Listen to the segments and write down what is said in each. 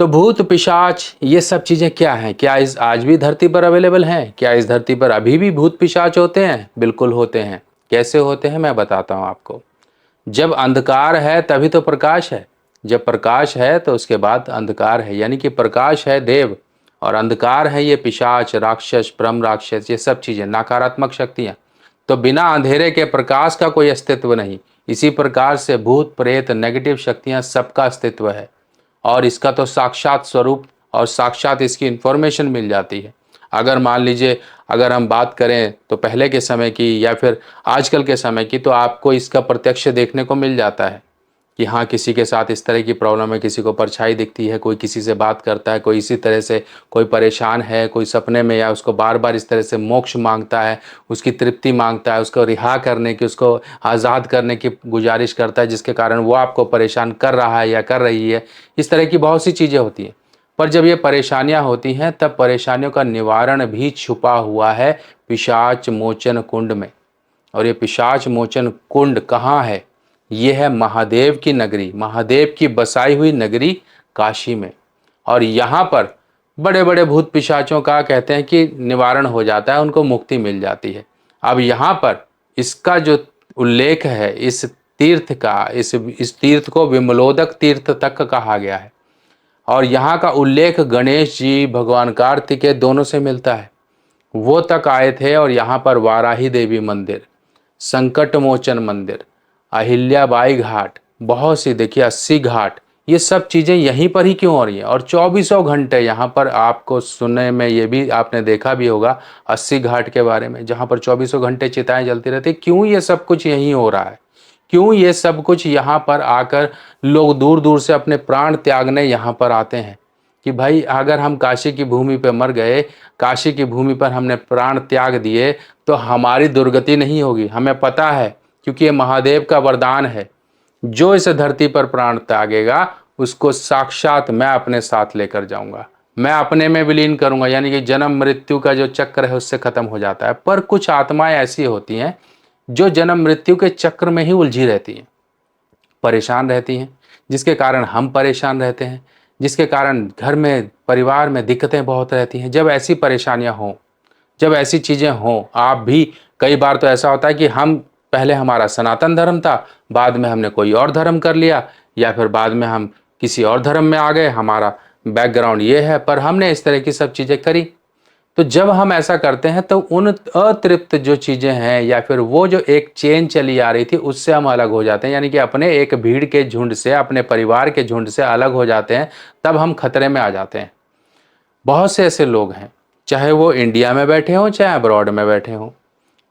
तो भूत पिशाच ये सब चीज़ें क्या हैं? क्या इस आज भी धरती पर अवेलेबल हैं? क्या इस धरती पर अभी भी भूत पिशाच होते हैं? बिल्कुल होते हैं। कैसे होते हैं मैं बताता हूँ आपको। जब अंधकार है तभी तो प्रकाश है। जब प्रकाश है तो उसके बाद अंधकार है, यानी कि प्रकाश है देव और अंधकार है ये पिशाच, राक्षस, ब्रह्म राक्षस, ये सब चीज़ें नकारात्मक शक्तियाँ। तो बिना अंधेरे के प्रकाश का कोई अस्तित्व नहीं। इसी प्रकार से भूत प्रेत नेगेटिव शक्तियाँ सबका अस्तित्व है और इसका तो साक्षात स्वरूप और साक्षात इसकी इन्फॉर्मेशन मिल जाती है। अगर मान लीजिए, अगर हम बात करें तो पहले के समय की या फिर आजकल के समय की, तो आपको इसका प्रत्यक्ष देखने को मिल जाता है कि हाँ, किसी के साथ इस तरह की प्रॉब्लम है, किसी को परछाई दिखती है, कोई किसी से बात करता है, कोई इसी तरह से कोई परेशान है, कोई सपने में या उसको बार बार इस तरह से मोक्ष मांगता है, उसकी तृप्ति मांगता है, उसको रिहा करने की, उसको आज़ाद करने की गुजारिश करता है, जिसके कारण वो आपको परेशान कर रहा है या कर रही है। इस तरह की बहुत सी चीज़ें होती हैं। पर जब ये परेशानियां होती हैं तब परेशानियों का निवारण भी छुपा हुआ है पिशाच मोचन कुंड में। और ये पिशाच मोचन कुंड कहाँ है? ये है महादेव की नगरी, महादेव की बसाई हुई नगरी काशी में। और यहाँ पर बड़े बड़े भूत पिशाचों का कहते हैं कि निवारण हो जाता है, उनको मुक्ति मिल जाती है। अब यहाँ पर इसका जो उल्लेख है इस तीर्थ का, इस तीर्थ को विमलोदक तीर्थ तक कहा गया है। और यहाँ का उल्लेख गणेश जी, भगवान कार्तिकेय दोनों से मिलता है। वो तक आए थे और यहाँ पर वाराही देवी मंदिर, संकट मोचन मंदिर, अहिल्याबाई घाट, बहुत सी, देखिए 80 घाट, ये सब चीज़ें यहीं पर ही क्यों हो रही हैं? और चौबीसों घंटे यहाँ पर आपको सुनने में ये भी आपने देखा भी होगा 80 घाट के बारे में, जहाँ पर चौबीसों घंटे चिताएं जलती रहती। क्यों ये सब कुछ यहीं हो रहा है? क्यों ये सब कुछ यहाँ पर आकर लोग दूर दूर से अपने प्राण त्यागने यहाँ पर आते हैं? कि भाई अगर हम काशी की भूमि पर मर गए, काशी की भूमि पर हमने प्राण त्याग दिए, तो हमारी दुर्गति नहीं होगी, हमें पता है, क्योंकि ये महादेव का वरदान है। जो इस धरती पर प्राण त्यागेगा उसको साक्षात मैं अपने साथ लेकर जाऊंगा, मैं अपने में विलीन करूंगा, यानी कि जन्म मृत्यु का जो चक्र है उससे खत्म हो जाता है। पर कुछ आत्माएं ऐसी होती हैं जो जन्म मृत्यु के चक्र में ही उलझी रहती हैं, परेशान रहती हैं, जिसके कारण हम परेशान रहते हैं, जिसके कारण घर में परिवार में दिक्कतें बहुत रहती हैं। जब ऐसी परेशानियां हों, जब ऐसी चीज़ें हों, आप भी, कई बार तो ऐसा होता है कि हम पहले हमारा सनातन धर्म था, बाद में हमने कोई और धर्म कर लिया, या फिर बाद में हम किसी और धर्म में आ गए, हमारा बैकग्राउंड ये है, पर हमने इस तरह की सब चीज़ें करी। तो जब हम ऐसा करते हैं तो उन अतृप्त जो चीज़ें हैं या फिर वो जो एक चेन चली आ रही थी उससे हम अलग हो जाते हैं, यानी कि अपने एक भीड़ के झुंड से, अपने परिवार के झुंड से अलग हो जाते हैं, तब हम खतरे में आ जाते हैं। बहुत से ऐसे लोग हैं, चाहे वो इंडिया में बैठे हों चाहे अब्रॉड में बैठे हों,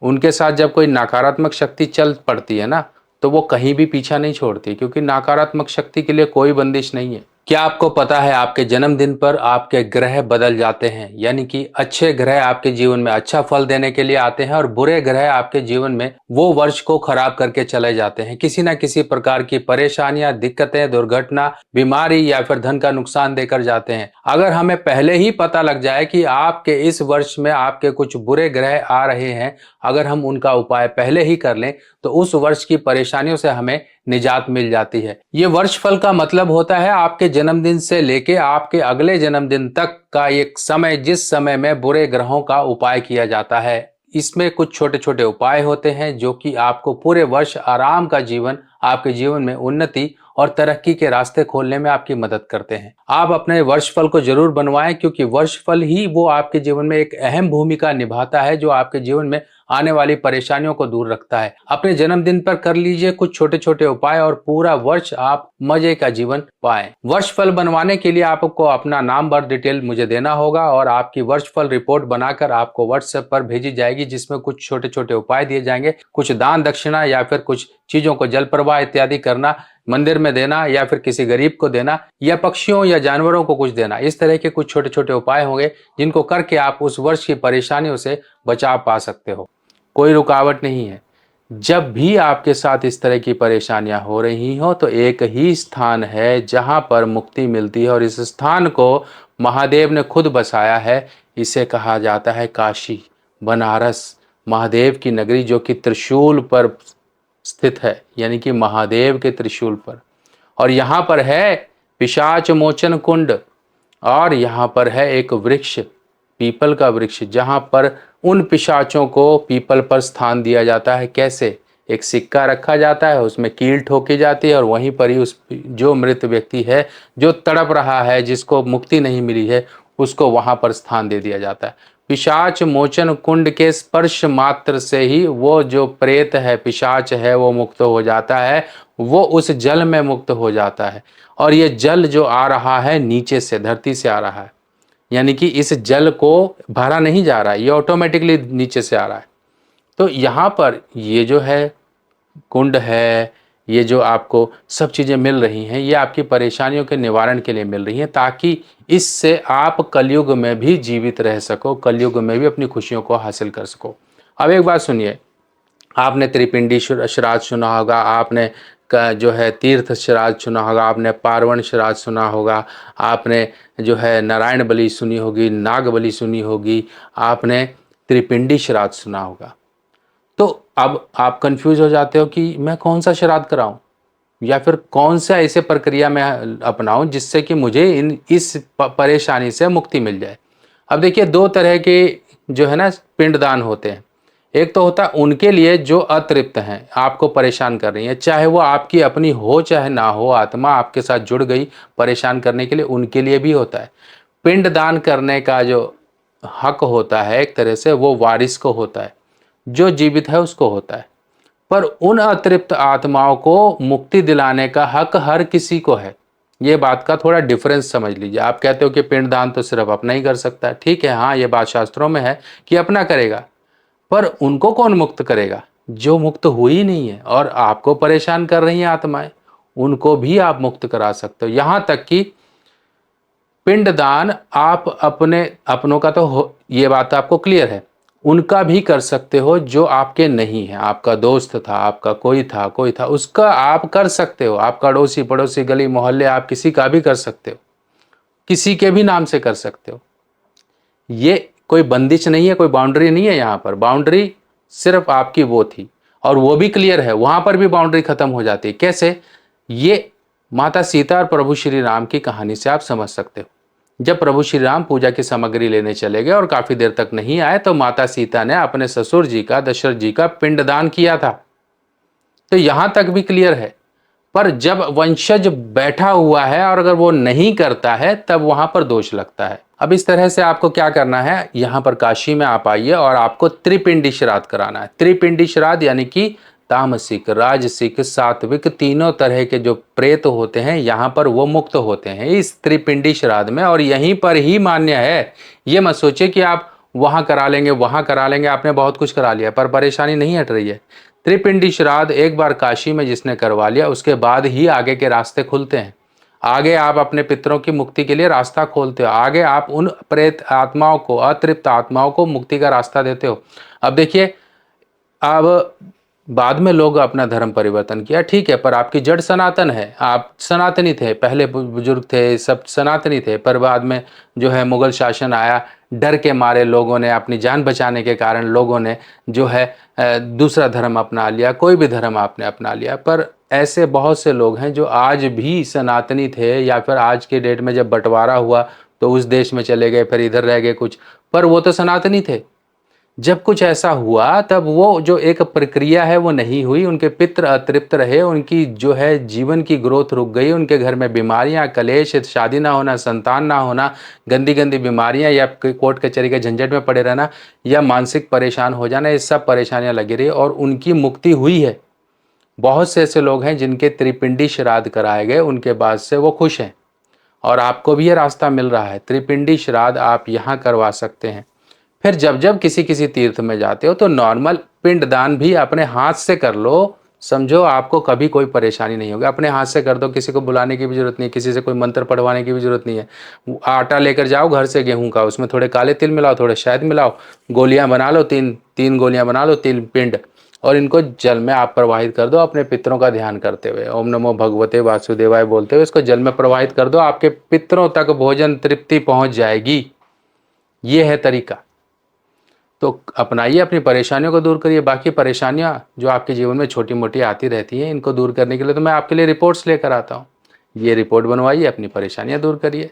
उनके साथ जब कोई नकारात्मक शक्ति चल पड़ती है ना, तो वो कहीं भी पीछा नहीं छोड़ती, क्योंकि नकारात्मक शक्ति के लिए कोई बंदिश नहीं है। क्या आपको पता है आपके जन्मदिन पर आपके ग्रह बदल जाते हैं? यानी कि अच्छे ग्रह आपके जीवन में अच्छा फल देने के लिए आते हैं और बुरे ग्रह आपके जीवन में वो वर्ष को खराब करके चले जाते हैं। किसी ना किसी प्रकार की परेशानियां, दिक्कतें, दुर्घटना, बीमारी या फिर धन का नुकसान देकर जाते हैं। अगर हमें पहले ही पता लग जाए कि आपके इस वर्ष में आपके कुछ बुरे ग्रह आ रहे हैं, अगर हम उनका उपाय पहले ही कर लें तो उस वर्ष की परेशानियों से हमें निजात मिल जाती है। ये वर्ष फल का मतलब होता है आपके जन्मदिन से लेके आपके अगले जन्मदिन तक का एक समय, जिस समय में बुरे ग्रहों का उपाय किया जाता है। इसमें कुछ छोटे छोटे उपाय होते हैं जो कि आपको पूरे वर्ष आराम का जीवन, आपके जीवन में उन्नति और तरक्की के रास्ते खोलने में आपकी मदद करते हैं। आप अपने वर्ष फल को जरूर बनवाएं, क्योंकि वर्ष फल ही वो आपके जीवन में एक अहम भूमिका निभाता है, जो आपके जीवन में आने वाली परेशानियों को दूर रखता है। अपने जन्मदिन पर कर लीजिए कुछ छोटे छोटे उपाय और पूरा वर्ष आप मजे का जीवन पाएं। वर्ष फल बनवाने के लिए आपको अपना नाम, बर्थ डिटेल मुझे देना होगा और आपकी वर्ष फल रिपोर्ट बनाकर आपको व्हाट्सएप पर भेजी जाएगी, जिसमें कुछ छोटे छोटे उपाय दिए जाएंगे। कुछ दान दक्षिणा या फिर कुछ चीजों को जल प्रवाह इत्यादि करना, मंदिर में देना या फिर किसी गरीब को देना या पक्षियों या जानवरों को कुछ देना, इस तरह के कुछ छोटे छोटे उपाय होंगे जिनको करके आप उस वर्ष की परेशानियों से बचाव पा सकते हो। कोई रुकावट नहीं है। जब भी आपके साथ इस तरह की परेशानियां हो रही हो तो एक ही स्थान है जहां पर मुक्ति मिलती है और इस स्थान को महादेव ने खुद बसाया है। इसे कहा जाता है काशी, बनारस, महादेव की नगरी, जो कि त्रिशूल पर स्थित है, यानी कि महादेव के त्रिशूल पर। और यहाँ पर है पिशाच मोचन कुंड, और यहाँ पर है एक वृक्ष, पीपल का वृक्ष, जहाँ पर उन पिशाचों को पीपल पर स्थान दिया जाता है। कैसे? एक सिक्का रखा जाता है, उसमें कील ठोकी जाती है और वहीं पर ही उस जो मृत व्यक्ति है, जो तड़प रहा है, जिसको मुक्ति नहीं मिली है, उसको वहाँ पर स्थान दे दिया जाता है। पिशाच मोचन कुंड के स्पर्श मात्र से ही वो जो प्रेत है, पिशाच है, वो मुक्त हो जाता है। वो उस जल में मुक्त हो जाता है। और ये जल जो आ रहा है नीचे से, धरती से आ रहा है, यानी कि इस जल को भरा नहीं जा रहा है, ये ऑटोमेटिकली नीचे से आ रहा है। तो यहाँ पर ये जो है कुंड है, ये जो आपको सब चीज़ें मिल रही हैं, ये आपकी परेशानियों के निवारण के लिए मिल रही हैं, ताकि इससे आप कलयुग में भी जीवित रह सको, कलयुग में भी अपनी खुशियों को हासिल कर सको। अब एक बात सुनिए, आपने त्रिपिंडी श्राद्ध सुना होगा, आपने का जो है तीर्थ श्राद्ध सुना होगा, आपने पार्वण श्राद्ध सुना होगा, आपने जो है नारायण बलि सुनी होगी, नाग बलि सुनी होगी, आपने त्रिपिंडी श्राद्ध सुना होगा। तो अब आप कंफ्यूज हो जाते हो कि मैं कौन सा श्राद्ध कराऊं, या फिर कौन सा ऐसे प्रक्रिया मैं अपनाऊं जिससे कि मुझे इस परेशानी से मुक्ति मिल जाए। अब देखिए, दो तरह के जो है ना पिंडदान होते हैं। एक तो होता है उनके लिए जो अतृप्त हैं, आपको परेशान कर रही हैं, चाहे वो आपकी अपनी हो चाहे ना हो, आत्मा आपके साथ जुड़ गई परेशान करने के लिए, उनके लिए भी होता है। पिंडदान करने का जो हक होता है एक तरह से वो वारिस को होता है, जो जीवित है उसको होता है। पर उन अतृप्त आत्माओं को मुक्ति दिलाने का हक हर किसी को है। ये बात का थोड़ा डिफरेंस समझ लीजिए। आप कहते हो कि पिंडदान तो सिर्फ अपना ही कर सकता है, ठीक है, हाँ ये बात शास्त्रों में है कि अपना करेगा, पर उनको कौन मुक्त करेगा? जो मुक्त हुई नहीं है और आपको परेशान कर रही हैं आत्माएं, उनको भी आप मुक्त करा सकते हो। यहां तक कि पिंडदान आप अपने अपनों का तो हो, ये बात आपको क्लियर है, उनका भी कर सकते हो जो आपके नहीं है। आपका दोस्त था, आपका कोई था, उसका आप कर सकते हो। आपका अड़ोसी पड़ोसी गली मोहल्ले, आप किसी का भी कर सकते हो, किसी के भी नाम से कर सकते हो। ये कोई बंदिश नहीं है, कोई बाउंड्री नहीं है। यहाँ पर बाउंड्री सिर्फ आपकी वो थी, और वो भी क्लियर है, वहां पर भी बाउंड्री खत्म हो जाती है। कैसे? ये माता सीता और प्रभु श्री राम की कहानी से आप समझ सकते हो। जब प्रभु श्री राम पूजा की सामग्री लेने चले गए और काफी देर तक नहीं आए, तो माता सीता ने अपने ससुर जी का, दशरथ जी का पिंडदान किया था। तो यहां तक भी क्लियर है। पर जब वंशज बैठा हुआ है और अगर वो नहीं करता है, तब वहां पर दोष लगता है। अब इस तरह से आपको क्या करना है, यहां पर काशी में आप आइए और आपको त्रिपिंडी श्राद्ध कराना है। त्रिपिंडी श्राद्ध यानी कि तामसिक, राजसिक, सात्विक, तीनों तरह के जो प्रेत होते हैं यहाँ पर वो मुक्त होते हैं इस त्रिपिंडी श्राद्ध में, और यहीं पर ही मान्य है। ये मत सोचे कि आप वहां करा लेंगे, वहां करा लेंगे, आपने बहुत कुछ करा लिया पर परेशानी नहीं हट रही है। त्रिपिंडी श्राद्ध एक बार काशी में जिसने करवा लिया, उसके बाद ही आगे के रास्ते खुलते हैं। आगे आप अपने पितरों की मुक्ति के लिए रास्ता खोलते हो, आगे आप उन प्रेत आत्माओं को, अतृप्त आत्माओं को मुक्ति का रास्ता देते हो। अब देखिए, अब बाद में लोग अपना धर्म परिवर्तन किया, ठीक है, पर आपकी जड़ सनातन है। आप सनातनी थे, पहले बुजुर्ग थे, सब सनातनी थे, पर बाद में जो है मुगल शासन आया, डर के मारे लोगों ने, अपनी जान बचाने के कारण लोगों ने जो है दूसरा धर्म अपना लिया, कोई भी धर्म आपने अपना लिया। पर ऐसे बहुत से लोग हैं जो आज भी सनातनी थे, या फिर आज के डेट में जब बंटवारा हुआ तो उस देश में चले गए, फिर इधर रह गए कुछ, पर वो तो सनातनी थे। जब कुछ ऐसा हुआ तब वो जो एक प्रक्रिया है वो नहीं हुई, उनके पितृ अतृप्त रहे, उनकी जो है जीवन की ग्रोथ रुक गई, उनके घर में बीमारियां, कलेश, शादी ना होना, संतान ना होना, गंदी गंदी बीमारियां, या कोर्ट कचहरी के झंझट में पड़े रहना, या मानसिक परेशान हो जाना, ये सब परेशानियां लगी रही और उनकी मुक्ति हुई है। बहुत से ऐसे लोग हैं जिनके त्रिपिंडी श्राद्ध कराए गए, उनके बाद से वो खुश हैं, और आपको भी ये रास्ता मिल रहा है। त्रिपिंडी श्राद्ध आप यहाँ करवा सकते हैं। फिर जब जब किसी किसी तीर्थ में जाते हो तो नॉर्मल पिंडदान भी अपने हाथ से कर लो, समझो आपको कभी कोई परेशानी नहीं होगी। अपने हाथ से कर दो, किसी को बुलाने की भी जरूरत नहीं, किसी से कोई मंत्र पढ़वाने की भी जरूरत नहीं है। आटा लेकर जाओ घर से गेहूं का, उसमें थोड़े काले तिल मिलाओ, थोड़े शहद मिलाओ, गोलियां बना लो, तीन तीन गोलियां बना लो, 3 पिंड, और इनको जल में आप प्रवाहित कर दो अपने पितरों का ध्यान करते हुए, ओम नमो भगवते वासुदेवाय बोलते हुए इसको जल में प्रवाहित कर दो। आपके पितरों तक भोजन तृप्ति पहुंच जाएगी। ये है तरीका। तो अपनाइए, अपनी परेशानियों को दूर करिए। बाकी परेशानियां जो आपके जीवन में छोटी मोटी आती रहती हैं, इनको दूर करने के लिए तो मैं आपके लिए रिपोर्ट्स लेकर आता हूँ। ये रिपोर्ट बनवाइए, अपनी परेशानियां दूर करिए।